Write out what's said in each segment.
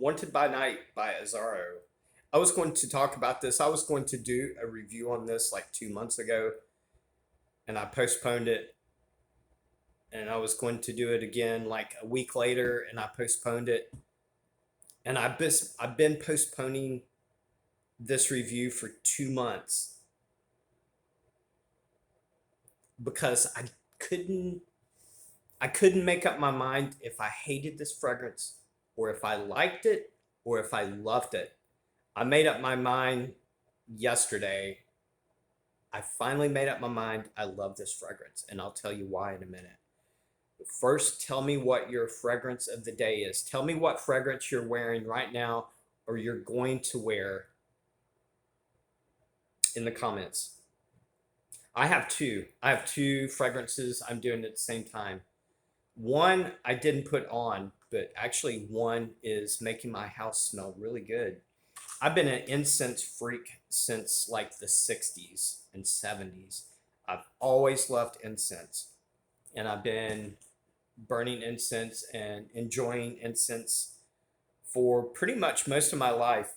Wanted by Night by Azzaro. I was going to talk about this. I was going to do a review on this like 2 months ago, and I postponed it. And I was going to do it again like a week later, and I postponed it. And I've been postponing this review for 2 months because couldn't I couldn't make up my mind if I hated this fragrance or if I liked it or if I loved it. I made up my mind yesterday. I finally made up my mind. I love this fragrance, and I'll tell you why in a minute. But first, tell me what your fragrance of the day is. Tell me what fragrance you're wearing right now or you're going to wear in the comments. I have two. I have two fragrances I'm doing at the same time. One I didn't put on, but actually one is making my house smell really good. I've been an incense freak since like the 60s and 70s. I've always loved incense, and I've been burning incense and enjoying incense for pretty much most of my life.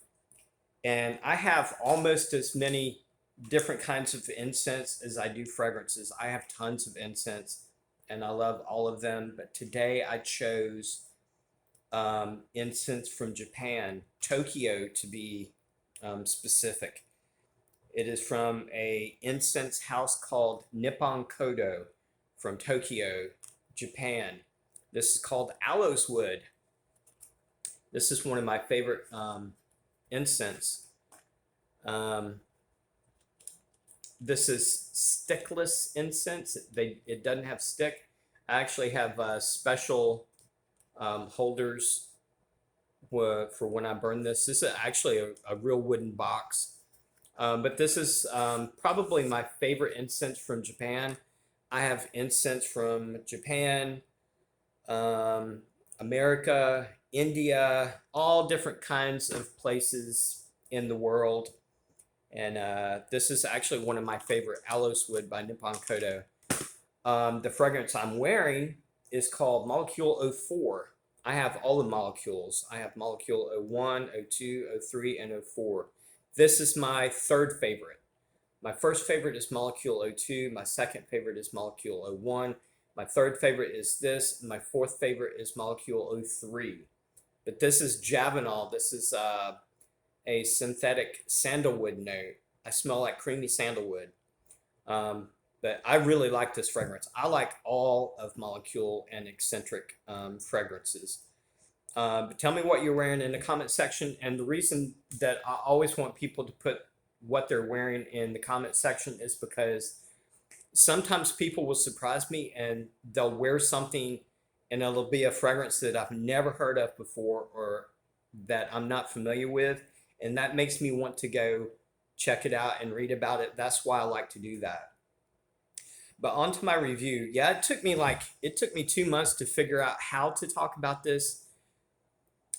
And I have almost as many different kinds of incense as I do fragrances. I have tons of incense and I love all of them. But today I chose incense from Japan, Tokyo to be specific. It is from a incense house called Nippon Kodo from Tokyo, Japan. This is called aloes wood. This is one of my favorite incense. This is stickless incense. It doesn't have stick. I actually have special holders for when I burn this. This is actually a real wooden box. But this is probably my favorite incense from Japan. I have incense from Japan, America, India, all different kinds of places in the world. And this is actually one of my favorite, aloes wood by Nippon Kodo. The fragrance I'm wearing is called Molecule 04. I have all the molecules. I have Molecule 01, 02, 03, and 04. This is my third favorite. My first favorite is Molecule 02. My second favorite is Molecule 01. My third favorite is this. My fourth favorite is Molecule 03. But this is Javanol. This is a synthetic sandalwood note. I smell like creamy sandalwood. But I really like this fragrance. I like all of Molecule and Eccentric fragrances. But tell me what you're wearing in the comment section. And the reason that I always want people to put what they're wearing in the comment section is because sometimes people will surprise me and they'll wear something and it'll be a fragrance that I've never heard of before or that I'm not familiar with. And that makes me want to go check it out and read about it. That's why I like to do that. But on to my review. Yeah, it took me 2 months to figure out how to talk about this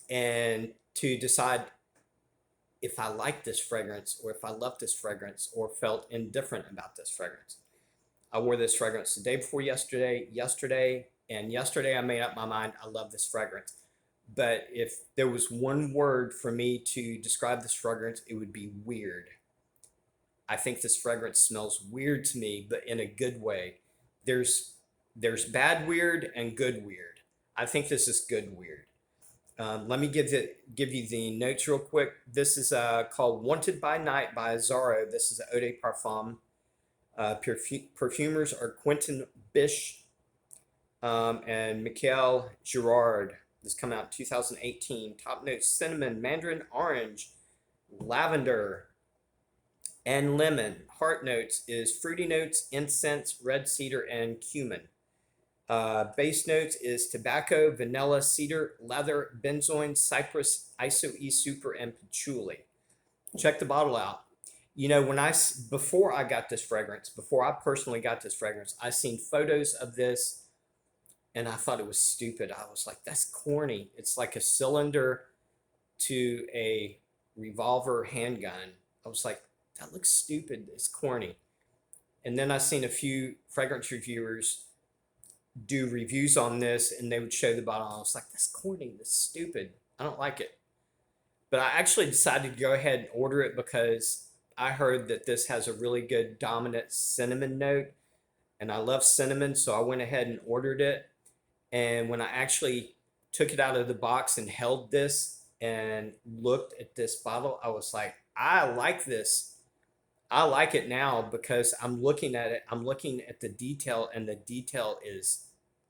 and to decide if I like this fragrance or if I love this fragrance or felt indifferent about this fragrance. I wore this fragrance the day before yesterday, and yesterday I made up my mind. I love this fragrance. But if there was one word for me to describe this fragrance, it would be weird. I think this fragrance smells weird to me, but in a good way. There's bad weird and good weird. I think this is good weird. Let me give you the notes real quick. This is called Wanted by Night by Azzaro. This is Eau de Parfum. Perfumers are Quentin Bish and Michael Girard. This come out in 2018. Top notes: cinnamon, mandarin orange, lavender, and lemon. Heart notes is fruity notes, incense, red cedar, and cumin. Base notes is tobacco, vanilla, cedar, leather, benzoin, cypress, iso-e super, and patchouli. Check the bottle out. You know, before I got this fragrance, before I personally got this fragrance, I seen photos of this and I thought it was stupid. I was like, that's corny. It's like a cylinder to a revolver handgun. I was like, that looks stupid. It's corny. And then I seen a few fragrance reviewers do reviews on this and they would show the bottle. I was like, that's corny. That's stupid. I don't like it. But I actually decided to go ahead and order it because I heard that this has a really good dominant cinnamon note, and I love cinnamon, so I went ahead and ordered it. And when I actually took it out of the box and held this and looked at this bottle, I was like, I like this. I like it now because I'm looking at it. I'm looking at the detail, and the detail is,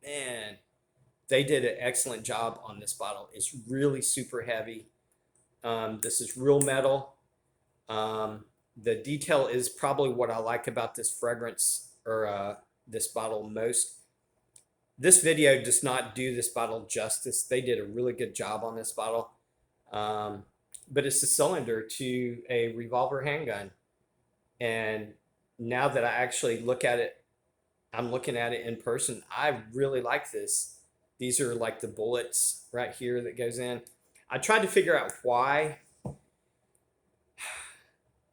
man, they did an excellent job on this bottle. It's really super heavy. This is real metal. The detail is probably what I like about this fragrance or this bottle most. This video does not do this bottle justice. They did a really good job on this bottle. But it's a cylinder to a revolver handgun. And now that I actually look at it, I'm looking at it in person. I really like this. These are like the bullets right here that goes in. I tried to figure out why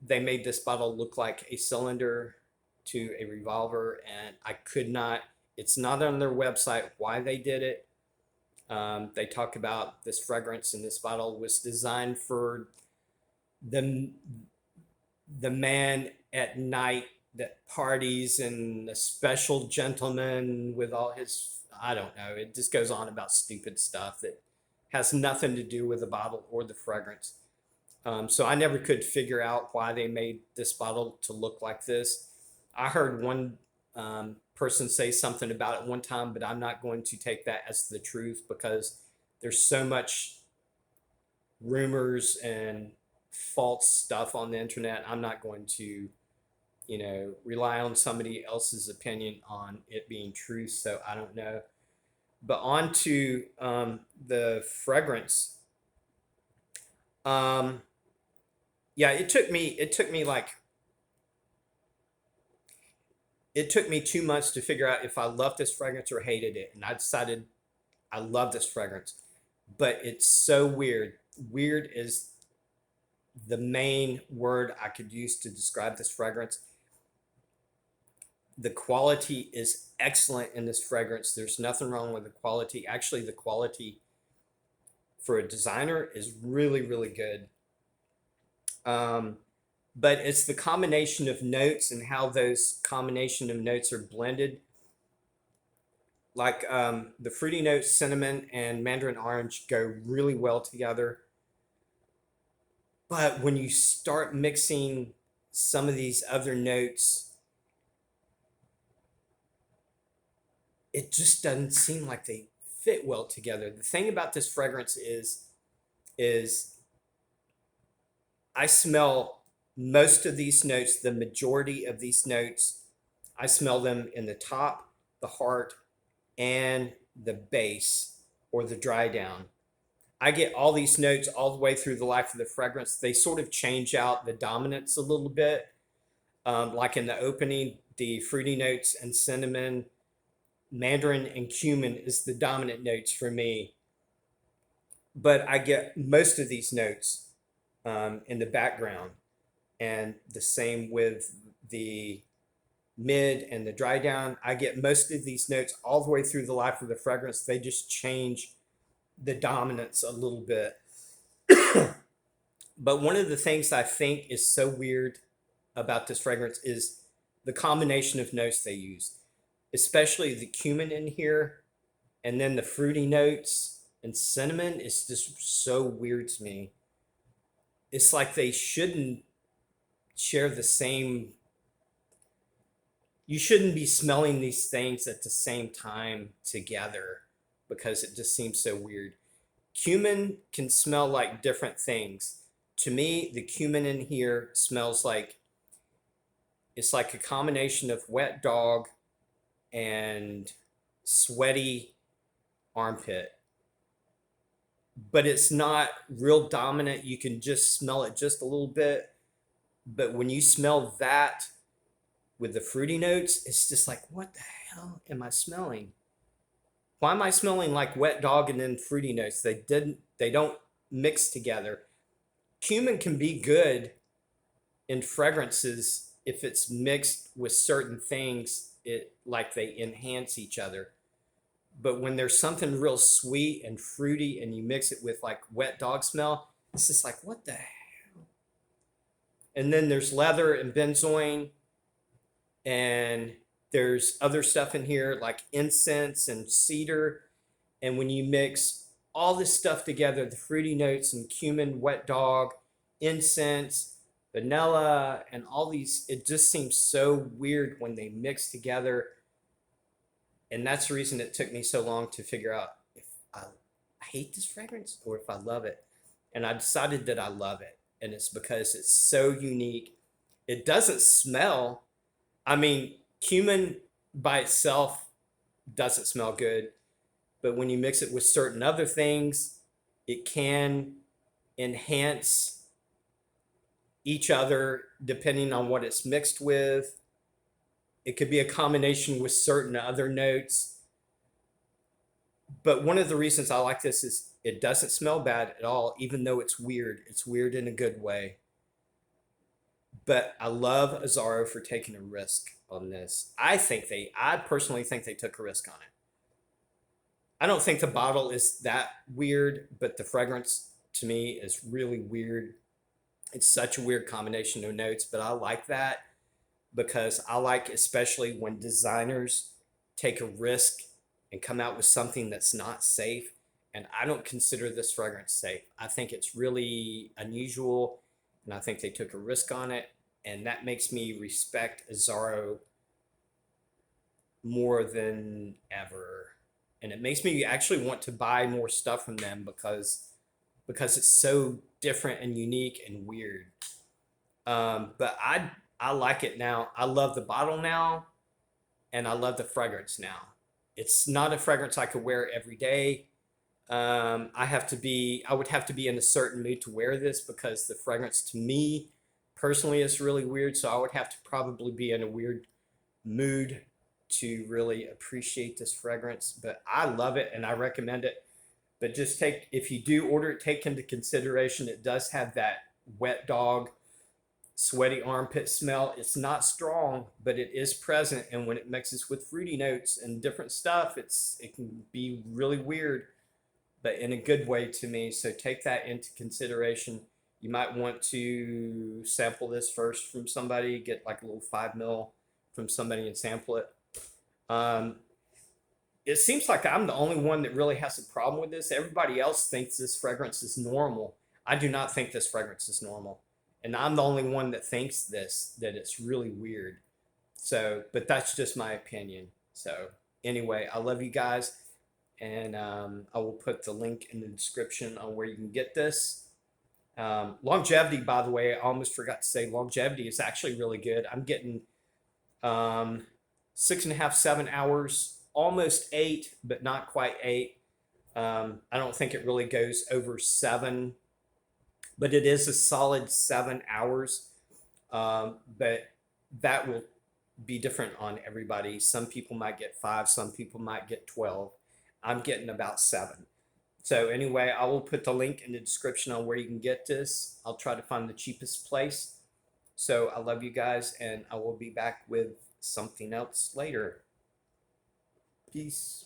they made this bottle look like a cylinder to a revolver, and I could not. It's not on their website why they did it. They talk about this fragrance in this bottle was designed for the man at night that parties and a special gentleman with all his, I don't know, it just goes on about stupid stuff that has nothing to do with the bottle or the fragrance. So I never could figure out why they made this bottle to look like this. I heard one person say something about it one time, but I'm not going to take that as the truth because there's so much rumors and false stuff on the internet. I'm not going to, rely on somebody else's opinion on it being true. So I don't know. But on to the fragrance. Yeah, it took me 2 months to figure out if I loved this fragrance or hated it, and I decided I love this fragrance. But it's so weird. Weird is the main word I could use to describe this fragrance. The quality is excellent in this fragrance. There's nothing wrong with the quality. Actually, the quality for a designer is really, really good. But it's the combination of notes and how those combination of notes are blended. Like the fruity notes, cinnamon and mandarin orange go really well together. But when you start mixing some of these other notes, it just doesn't seem like they fit well together. The thing about this fragrance is I smell most of these notes, the majority of these notes, I smell them in the top, the heart, and the base or the dry down. I get all these notes all the way through the life of the fragrance. They sort of change out the dominance a little bit. Like in the opening, the fruity notes and cinnamon, mandarin and cumin is the dominant notes for me. But I get most of these notes in the background, and the same with the mid and the dry down. I get most of these notes all the way through the life of the fragrance. They just change the dominance a little bit. But one of the things I think is so weird about this fragrance is the combination of notes they use, especially the cumin in here, and then the fruity notes and cinnamon is just so weird to me. It's like they shouldn't share the same. You shouldn't be smelling these things at the same time together because it just seems so weird. Cumin can smell like different things. To me, the cumin in here smells like it's like a combination of wet dog and sweaty armpit. But it's not real dominant. You can just smell it just a little bit. But when you smell that with the fruity notes, it's just like, what the hell am I smelling? Why am I smelling like wet dog and then fruity notes? They don't mix together. Cumin can be good in fragrances if it's mixed with certain things, like they enhance each other. But when there's something real sweet and fruity and you mix it with like wet dog smell, It's just like, what the hell? And then there's leather and benzoin, and there's other stuff in here like incense and cedar. And when you mix all this stuff together, the fruity notes and cumin, wet dog, incense, vanilla, and all these, it just seems so weird when they mix together. And that's the reason it took me so long to figure out if I hate this fragrance or if I love it. And I decided that I love it. And it's because it's so unique. It doesn't smell. I mean, cumin by itself doesn't smell good, but when you mix it with certain other things, it can enhance each other depending on what it's mixed with. It could be a combination with certain other notes. But one of the reasons I like this is it doesn't smell bad at all, even though it's weird. It's weird in a good way. But I love Azzaro for taking a risk on this. I personally think they took a risk on it. I don't think the bottle is that weird, but the fragrance to me is really weird. It's such a weird combination of notes, but I like that because I like especially when designers take a risk and come out with something that's not safe. And I don't consider this fragrance safe. I think it's really unusual, and I think they took a risk on it, and that makes me respect Azzaro more than ever. And it makes me actually want to buy more stuff from them because it's so different and unique and weird. But I like it now. I love the bottle now, and I love the fragrance now. It's not a fragrance I could wear every day. I would have to be in a certain mood to wear this because the fragrance to me personally is really weird. So I would have to probably be in a weird mood to really appreciate this fragrance. But I love it and I recommend it. But if you do order it, take into consideration it does have that wet dog, sweaty armpit smell. It's not strong, but it is present. And when it mixes with fruity notes and different stuff, it can be really weird, but in a good way to me. So take that into consideration. You might want to sample this first from somebody, get like a little 5 ml from somebody and sample it. It seems like I'm the only one that really has a problem with this. Everybody else thinks this fragrance is normal. I do not think this fragrance is normal. And I'm the only one that thinks that it's really weird. So, but that's just my opinion. So, anyway, I love you guys. And I will put the link in the description on where you can get this. Longevity, by the way, I almost forgot to say longevity is actually really good. I'm getting 6.5, 7 hours, almost 8, but not quite 8. I don't think it really goes over 7, but it is a solid 7 hours. But that will be different on everybody. Some people might get 5, some people might get 12. I'm getting about 7. So anyway, I will put the link in the description on where you can get this. I'll try to find the cheapest place. So I love you guys, and I will be back with something else later. Peace.